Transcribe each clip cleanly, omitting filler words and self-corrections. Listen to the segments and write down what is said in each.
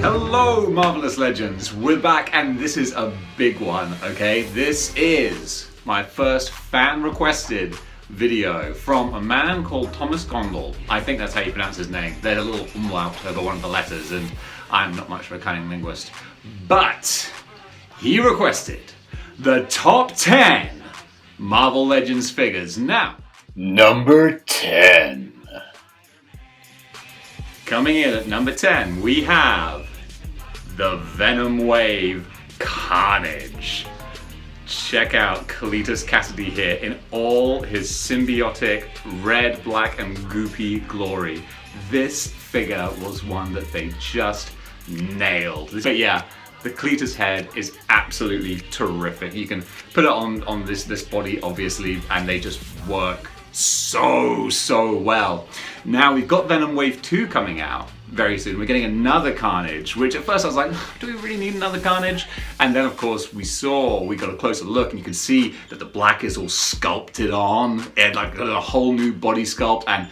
Hello, Marvelous Legends. We're back and this is a big one, okay? This is my first fan-requested video from a man called Thomas Gondel. I think that's how you pronounce his name. There's a little umlaut over one of the letters and I'm not much of a cunning linguist. But he requested the top 10 Marvel Legends figures. Now, Number 10. Coming in at number 10, we have the Venom Wave Carnage. Check out Cletus Cassidy here in all his symbiotic red, black, and goopy glory. This figure was one that they just nailed. But yeah, the Cletus head is absolutely terrific. You can put it on this body, obviously, and they just work so well. Now we've got Venom Wave 2 coming out very soon. We're getting another Carnage, which at first I was like, do we really need another Carnage? And then of course we got a closer look and you can see that the black is all sculpted on, and like a whole new body sculpt, and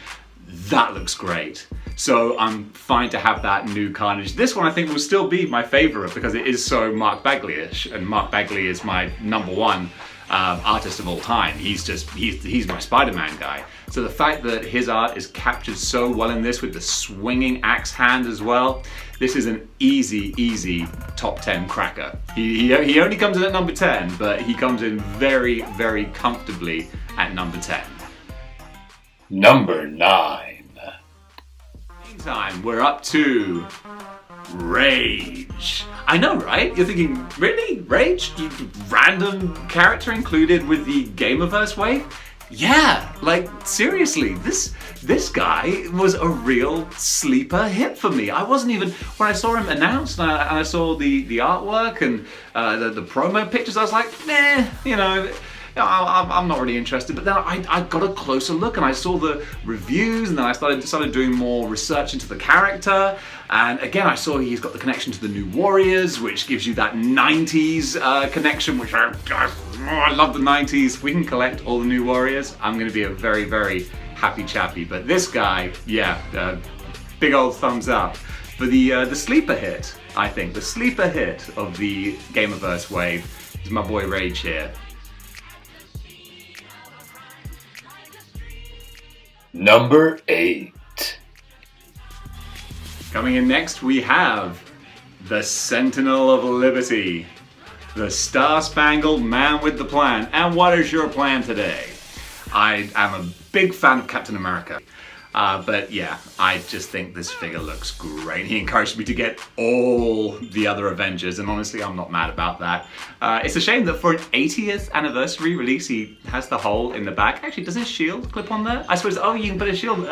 that looks great. So I'm fine to have that new Carnage. This one I think will still be my favorite because it is so Mark Bagley-ish, and Mark Bagley is my #1 artist of all time. He's my Spider-Man guy. So the fact that his art is captured so well in this with the swinging axe hand as well, this is an easy top 10 cracker. He only comes in at number 10, but he comes in very comfortably at number 10. Number 9. Meantime, we're up to Rage. I know, right? You're thinking, really? Rage? Random character included with the Gamerverse wave? Yeah, like seriously, this guy was a real sleeper hit for me. I wasn't even, when I saw him announced and I saw the artwork and the promo pictures, I was like, nah, you know, I'm not really interested. But then I got a closer look and I saw the reviews, and then I started doing more research into the character. And again, I saw he's got the connection to the New Warriors, which gives you that 90s connection, which I love the 90s. We can collect all the New Warriors. I'm going to be a very happy chappy. But this guy, yeah, big old thumbs up for the sleeper hit. I think the sleeper hit of the Gamerverse wave is my boy Rage here. Number 8. Coming in next, we have the Sentinel of Liberty, the Star-Spangled Man with the Plan. And what is your plan today? I am a big fan of Captain America, but yeah, I just think this figure looks great. He encouraged me to get all the other Avengers, and honestly, I'm not mad about that. It's a shame that for an 80th anniversary release, he has the hole in the back. Actually, does his shield clip on there? I suppose, oh, you can put a shield.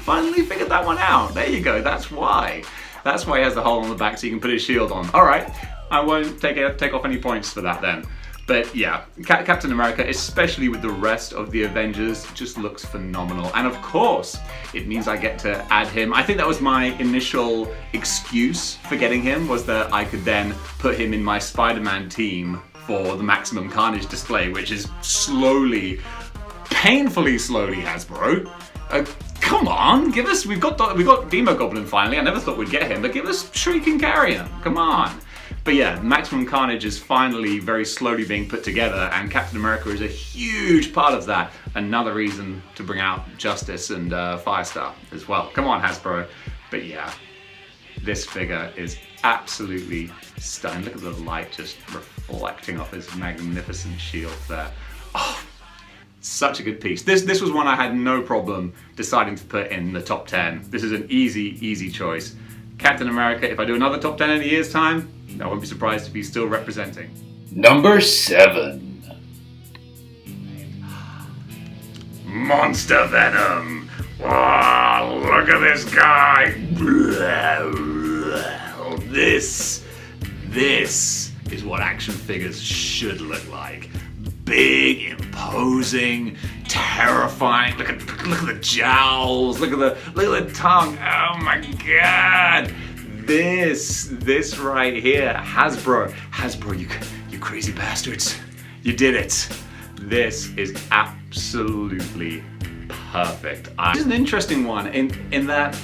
Finally figured that one out. There you go, that's why. That's why he has the hole on the back, so you can put his shield on. All right, I won't take off any points for that then. But yeah, Captain America, especially with the rest of the Avengers, just looks phenomenal. And of course, it means I get to add him. I think that was my initial excuse for getting him, was that I could then put him in my Spider-Man team for the Maximum Carnage display, which is painfully slowly, Hasbro. Come on, we've got Demogoblin finally. I never thought we'd get him, but give us Shrieking Carrion, come on. But yeah, Maximum Carnage is finally very slowly being put together, and Captain America is a huge part of that. Another reason to bring out Justice and Firestar as well. Come on, Hasbro. But yeah, this figure is absolutely stunning. Look at the light just reflecting off his magnificent shield there. Oh, such a good piece. This was one I had no problem deciding to put in the top 10. This is an easy choice. Captain America, if I do another top 10 in a year's time, I won't be surprised if he's still representing. Number 7. Monster Venom. Oh, look at this guy. This is what action figures should look like. Big, imposing, terrifying. Look at the jowls. Look at the tongue. Oh my god. This right here, Hasbro, you crazy bastards. You did it. This is absolutely perfect. This is an interesting one in that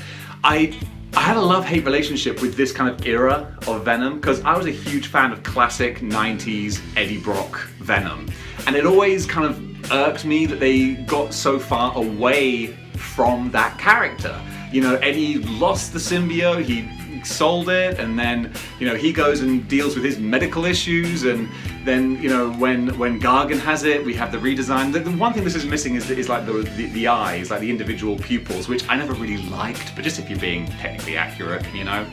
I I had a love-hate relationship with this kind of era of Venom because I was a huge fan of classic 90s Eddie Brock Venom. And it always kind of irked me that they got so far away from that character. You know, Eddie lost the symbiote, he sold it, and then, you know, he goes and deals with his medical issues, and then, you know, when Gargan has it, we have the redesign. The one thing this is missing is like the eyes, like the individual pupils, which I never really liked, but just if you're being technically accurate, you know.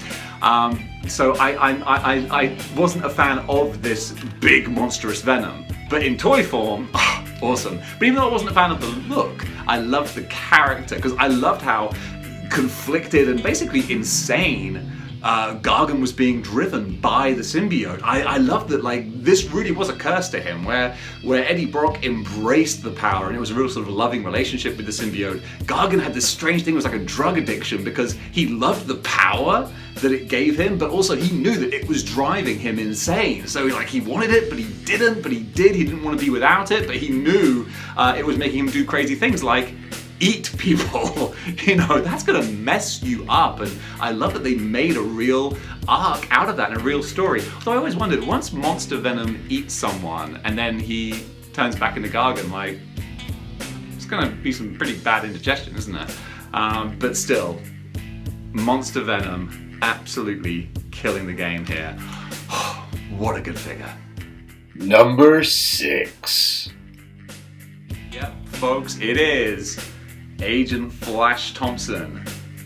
So I wasn't a fan of this big monstrous Venom, but in toy form, awesome. But even though I wasn't a fan of the look, I loved the character, because I loved how conflicted and basically insane Gargan was being driven by the symbiote. I loved that, like, this really was a curse to him, where Eddie Brock embraced the power and it was a real sort of loving relationship with the symbiote. Gargan had this strange thing, it was like a drug addiction, because he loved the power that it gave him, but also he knew that it was driving him insane. So like, he wanted it, but he didn't, but he did. He didn't want to be without it, but he knew it was making him do crazy things like eat people. You know, that's gonna mess you up, and I love that they made a real arc out of that and a real story. Although I always wondered, once Monster Venom eats someone and then he turns back into Gargan, like, it's gonna be some pretty bad indigestion, isn't it? But still, Monster Venom absolutely killing the game here. What a good figure. Number 6. Yep, folks, it is Agent Flash Thompson,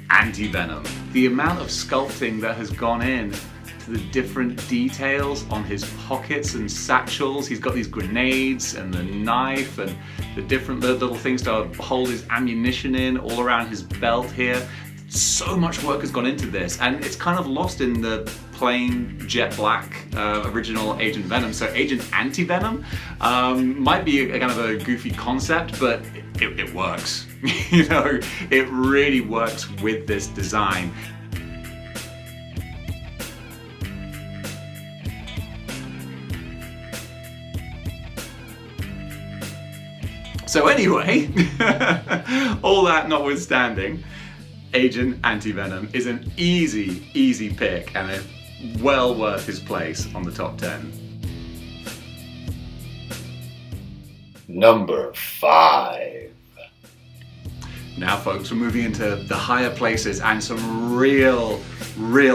Anti-Venom. The amount of sculpting that has gone in to the different details on his pockets and satchels. He's got these grenades and the knife and the different little things to hold his ammunition in all around his belt here. So much work has gone into this, and it's kind of lost in the plain jet black original Agent Venom. So Agent Anti-Venom might be a kind of a goofy concept, but it works. You know, it really works with this design. So anyway, all that notwithstanding, Agent Anti-Venom is an easy pick, and it's well worth his place on the top 10. Number 5. Now folks, we're moving into the higher places and some real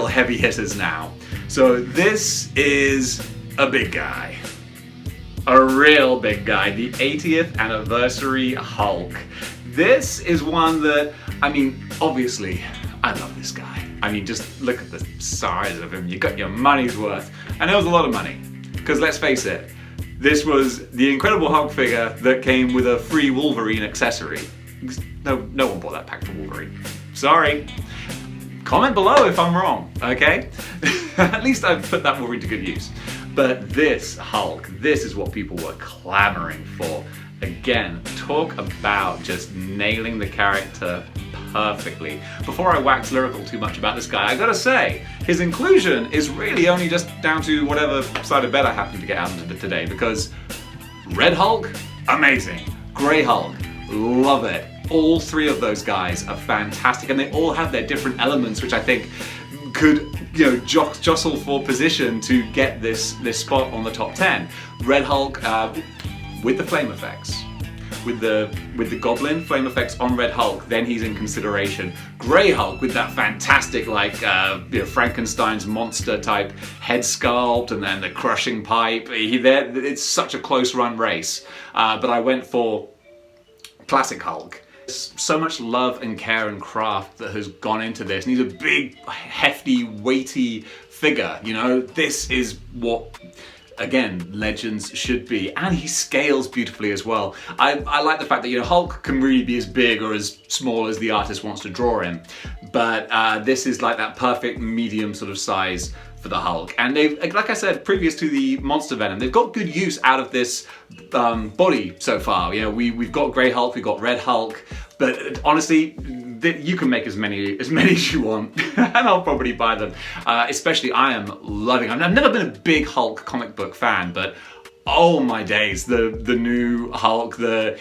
heavy hitters now. So this is a big guy. A real big guy, the 80th anniversary Hulk. This is one that, I mean, obviously, I love this guy. I mean, just look at the size of him. You got your money's worth. And it was a lot of money. Because let's face it, this was the Incredible Hulk figure that came with a free Wolverine accessory. No one bought that pack for Wolverine. Sorry. Comment below if I'm wrong, okay? At least I've put that Wolverine to good use. But this Hulk, this is what people were clamoring for. Again, talk about just nailing the character perfectly. Before I wax lyrical too much about this guy, I gotta say, his inclusion is really only just down to whatever side of bed I happen to get out into today, because Red Hulk, amazing. Grey Hulk, love it. All three of those guys are fantastic, and they all have their different elements, which I think could, you know, jostle for position to get this spot on the top 10. Red Hulk with the flame effects, with the Goblin flame effects on Red Hulk, then he's in consideration. Grey Hulk with that fantastic, like, you know, Frankenstein's monster type head sculpt, and then the crushing pipe. It's such a close run race, but I went for Classic Hulk. So much love and care and craft that has gone into this, and he's a big, hefty, weighty figure. You know, this is what, again, legends should be, and he scales beautifully as well. I like the fact that, you know, Hulk can really be as big or as small as the artist wants to draw him, but this is like that perfect medium sort of size for the Hulk. And they've, like I said, previous to the Monster Venom, they've got good use out of this body so far. You know, we've got Grey Hulk, we've got Red Hulk, but honestly, you can make as many as you want, and I'll probably buy them. Especially, I am loving. I've never been a big Hulk comic book fan, but oh my days, the new Hulk, the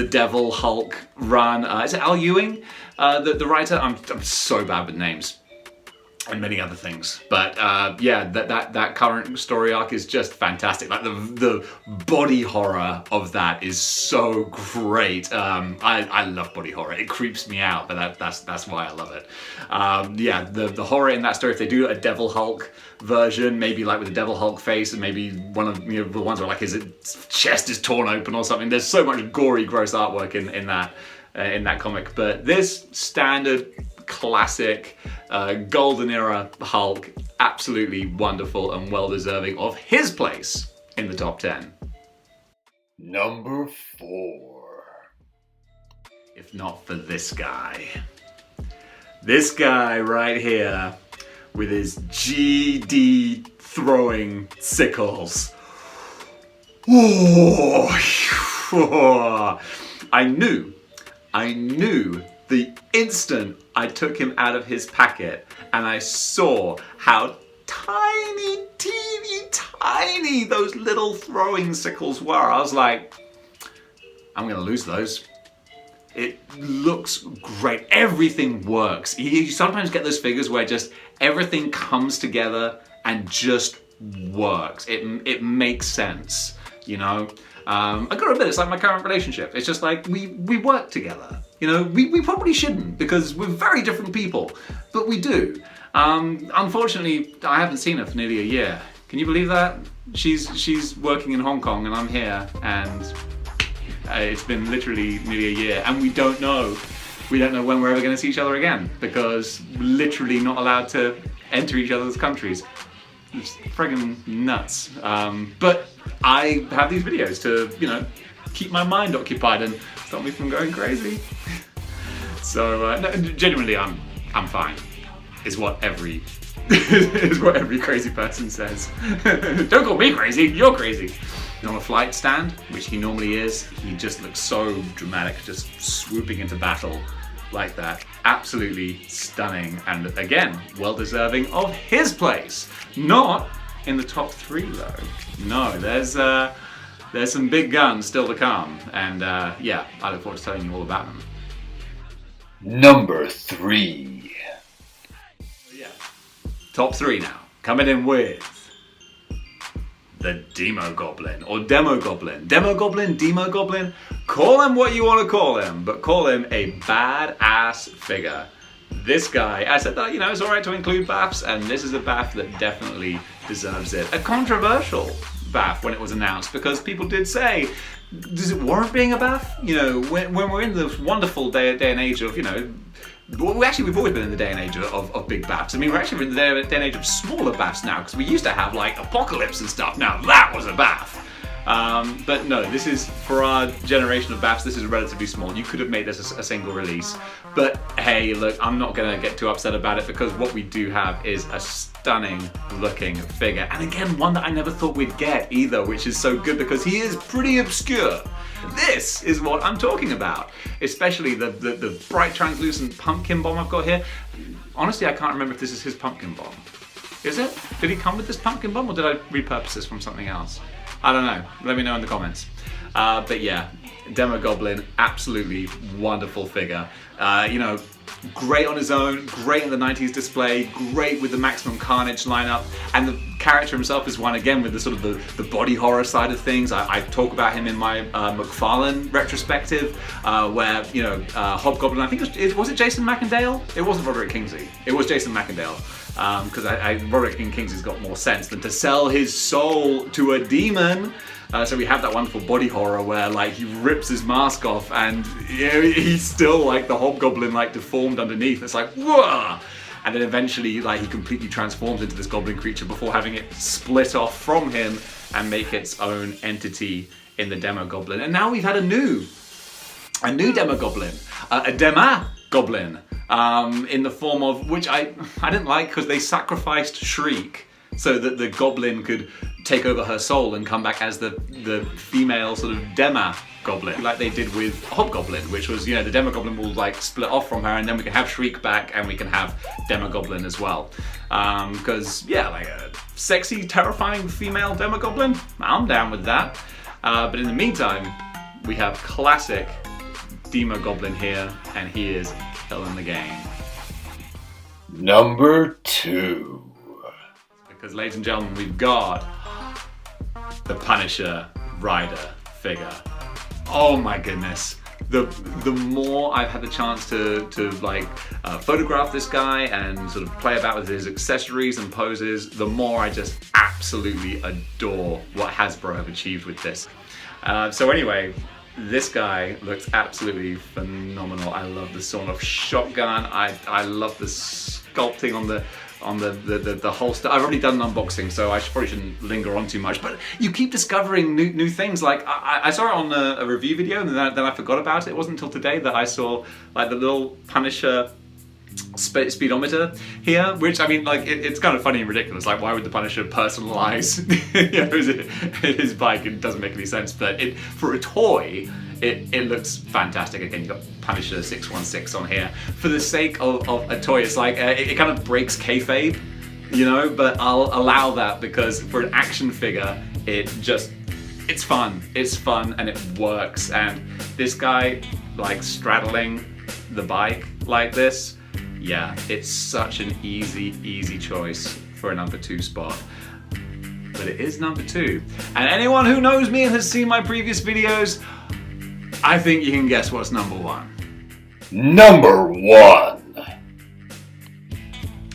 Devil Hulk run. Is it Al Ewing, the writer? I'm so bad with names. and many other things. But yeah, that current story arc is just fantastic. Like the body horror of that is so great. I love body horror. It creeps me out, but that's why I love it. Yeah, the horror in that story, if they do a Devil Hulk version, maybe like with a Devil Hulk face, and maybe one of the ones where like his chest is torn open or something. There's so much gory, gross artwork in that comic. But this standard classic golden era Hulk, absolutely wonderful and well deserving of his place in the top 10. Number 4. If not for this guy. This guy right here with his GD throwing sickles. Oh, I knew the instant I took him out of his packet and I saw how tiny, teeny, tiny those little throwing sickles were. I was like, I'm gonna lose those. It looks great. Everything works. You sometimes get those figures where just everything comes together and just works. It makes sense, you know? I gotta admit, it's like my current relationship. It's just like we work together. You know, we probably shouldn't because we're very different people, but we do. Unfortunately, I haven't seen her for nearly a year. Can you believe that? She's working in Hong Kong and I'm here, and it's been literally nearly a year, and we don't know when we're ever going to see each other again because we're literally not allowed to enter each other's countries. It's friggin' nuts. But I have these videos to, you know, keep my mind occupied and stop me from going crazy. So no, genuinely, I'm fine. Is what every crazy person says. Don't call me crazy. You're crazy. On a flight stand, which he normally is, he just looks so dramatic, just swooping into battle like that. Absolutely stunning, and again, well deserving of his place. Not in the top 3 though. No, there's some big guns still to come, and yeah, I look forward to telling you all about them. Number 3. Yeah, top 3 now. Coming in with the Demogoblin, or Demogoblin. Demogoblin, call him what you want to call him, but call him a badass figure. This guy, I said that, you know, it's alright to include BAFs, and this is a BAF that definitely deserves it. A controversial BAF when it was announced, because people did say, does it warrant being a BAF? You know, when we're in this wonderful day and age of, you know, we've always been in the day and age of big BAFs. I mean, we're actually in the day and age of smaller BAFs now, because we used to have like Apocalypse and stuff. Now that was a BAF. But no, this is, for our generation of BAFs, this is relatively small. You could have made this a single release. But hey, look, I'm not gonna get too upset about it, because what we do have is a stunning looking figure. And again, one that I never thought we'd get either, which is so good because he is pretty obscure. This is what I'm talking about, especially the bright translucent pumpkin bomb I've got here. Honestly, I can't remember if this is his pumpkin bomb. Is it? Did he come with this pumpkin bomb, or did I repurpose this from something else? I don't know. Let me know in the comments. But yeah, Demogoblin, absolutely wonderful figure. You know, great on his own, great in the 90s display, great with the Maximum Carnage lineup, and the character himself is one, again, with the sort of the body horror side of things. I talk about him in my McFarlane retrospective, where, you know, Hobgoblin, I think was it Jason Macendale? It wasn't Roderick Kingsley. It was Jason Macendale. Because Roderick Kingsley's got more sense than to sell his soul to a demon. So we have that wonderful body horror where, like, he rips his mask off and, you know, he's still like the Hobgoblin, like, deformed underneath. It's like, whoa! And then eventually, like, he completely transforms into this goblin creature before having it split off from him and make its own entity in the Demogoblin. And now we've had a new Demogoblin, a Demogoblin, in the form of, which I didn't like, because they sacrificed Shriek so that the goblin could take over her soul and come back as the female sort of Demogoblin, like they did with Hobgoblin, which was, you know, the Demogoblin will like split off from her, and then we can have Shriek back, and we can have Demogoblin as well. Because yeah, like a sexy, terrifying female Demogoblin, I'm down with that. But in the meantime, we have classic Demogoblin here, and he is killing the game. Number 2. Because, ladies and gentlemen, we've got the Punisher rider figure. Oh my goodness. The more I've had the chance to photograph this guy and sort of play about with his accessories and poses, the more I just absolutely adore what Hasbro have achieved with this. So anyway, this guy looks absolutely phenomenal. I love the sawn-off shotgun. I love the sculpting on the holster. I've already done an unboxing, so I probably shouldn't linger on too much, but you keep discovering new things. Like I saw it on a review video, and then I forgot about it. It wasn't until today that I saw like the little Punisher speedometer here, which I mean, like it's kind of funny and ridiculous. Like, why would the Punisher personalize his bike? It doesn't make any sense, but for a toy, it looks fantastic. Again, you've got Punisher 616 on here. For the sake of a toy, it's like it kind of breaks kayfabe, you know, but I'll allow that because for an action figure, it's fun. It's fun and it works. And this guy, like straddling the bike like this, yeah, it's such an easy choice for a number 2 spot. But it is number 2. And anyone who knows me and has seen my previous videos, I think you can guess what's number 1. Number 1.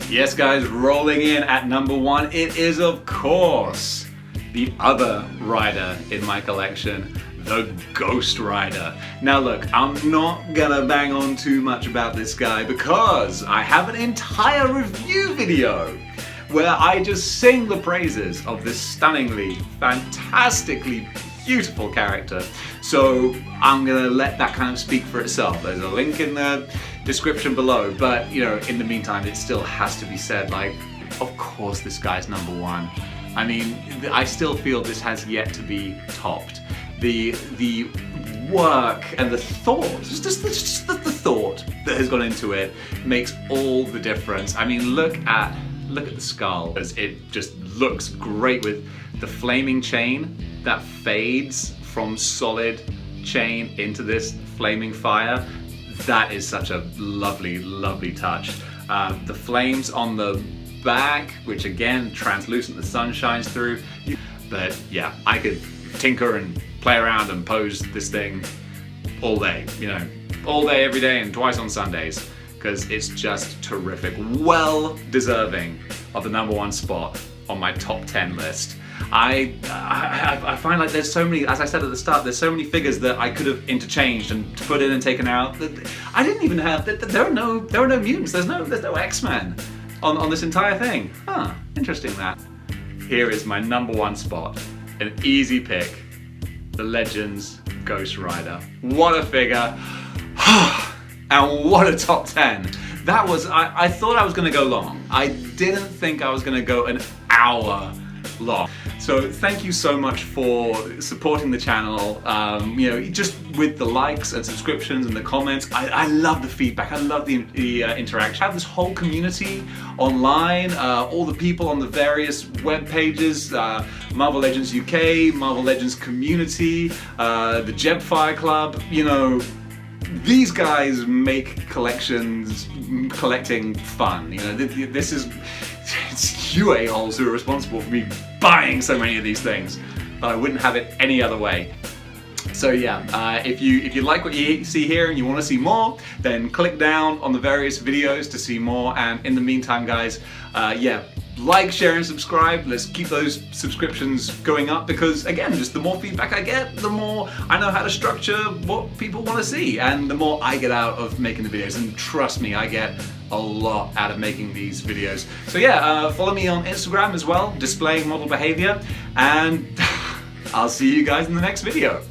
Yes, guys, rolling in at number 1, it is, of course, the other rider in my collection, the Ghost Rider. Now look, I'm not gonna bang on too much about this guy because I have an entire review video where I just sing the praises of this stunningly, fantastically beautiful character. So I'm gonna let that kind of speak for itself. There's a link in the description below, but you know, in the meantime, it still has to be said, like, of course this guy's number 1. I mean, I still feel this has yet to be topped. The work and the thought, just the thought that has gone into it makes all the difference. I mean, look at the skull, as it just looks great with the flaming chain that fades from solid chain into this flaming fire. That is such a lovely touch. The flames on the back, which again, translucent, the sun shines through. But yeah, I could tinker and play around and pose this thing all day, you know, all day, every day, and twice on Sundays, because it's just terrific. Well deserving of the number 1 spot on my top 10 list. I find like there's so many, as I said at the start, there's so many figures that I could have interchanged and put in and taken out. I didn't even have, there are no mutants, there's no X-Men on this entire thing. Huh, interesting that. Here is my number 1 spot, an easy pick, the Legends Ghost Rider. What a figure, and what a top 10. That was, I thought I was gonna go long. I didn't think I was gonna go an hour long. So thank you so much for supporting the channel, you know, just with the likes and subscriptions and the comments. I love the feedback, I love the interaction. I have this whole community online, all the people on the various web pages, Marvel Legends UK, Marvel Legends Community, the Jebfire Club, you know, these guys make collecting fun. You know, this is, it's you a-holes who are responsible for me buying so many of these things, but I wouldn't have it any other way. So yeah, if you like what you see here and you want to see more, then click down on the various videos to see more. And in the meantime, guys, yeah, like, share, and subscribe. Let's keep those subscriptions going up, because again, just the more feedback I get, the more I know how to structure what people want to see, and the more I get out of making the videos. And trust me, I get a lot out of making these videos. So yeah, follow me on Instagram as well, displaying model behavior, and I'll see you guys in the next video.